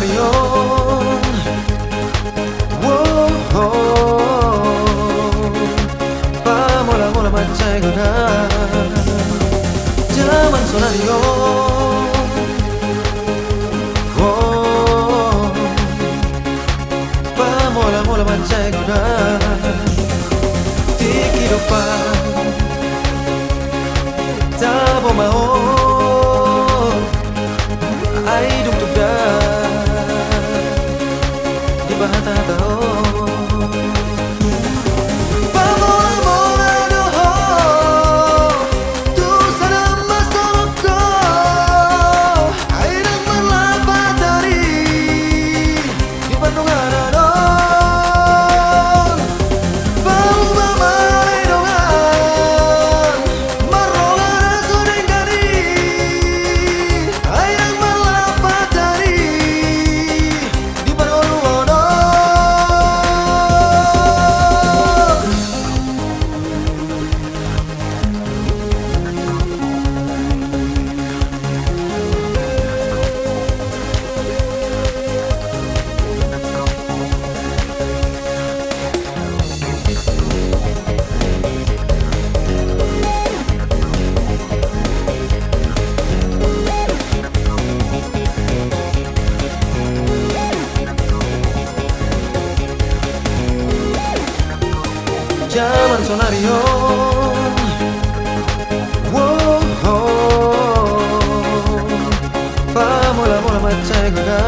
sonarion. Wow, pamola macegona. Zaman sonarion. Pamola macegona. Tiki dopa. Tabo mao. Ay dugtugda di bahata-hata pamola-mola doho tu sana masoko ay nang malapatari di pandungan anon bauba maledongan marongan sudengani ay nang malapatari di panoluonon. Zaman sonarion. Wow, pamola macegona.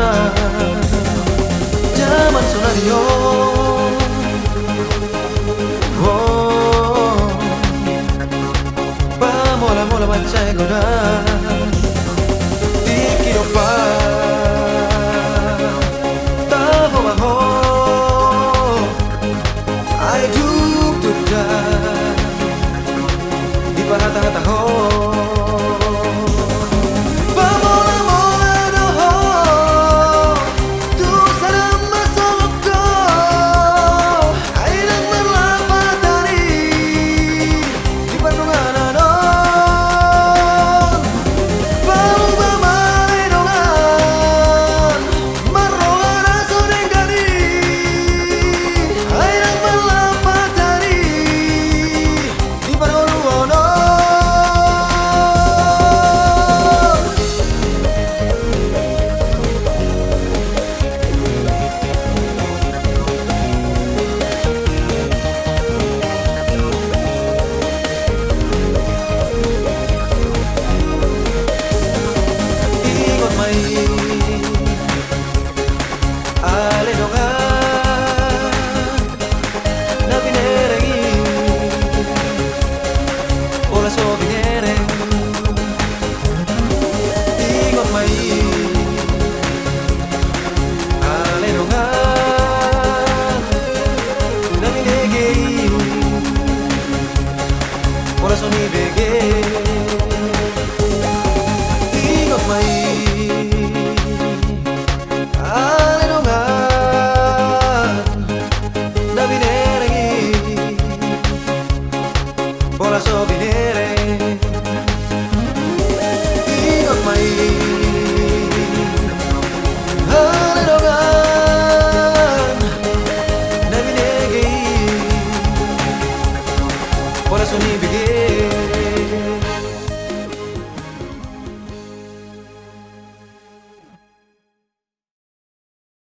Zaman sonarion. Wow, pamola macegona. Tiki dopa. Tabo maho. I do di bahata-hata ho pamola-mola doho tu sana masoko ay nang malapatari di pandungan anon bauba maledongan marongan sudengani ay nang malapatari di panoluonon. Ingon mai aledongan na bineregi ola so binereng. Ingon mai aledongan na binegei ola so ni bege. Ingon mai aledongan na bineregi ola so binereng.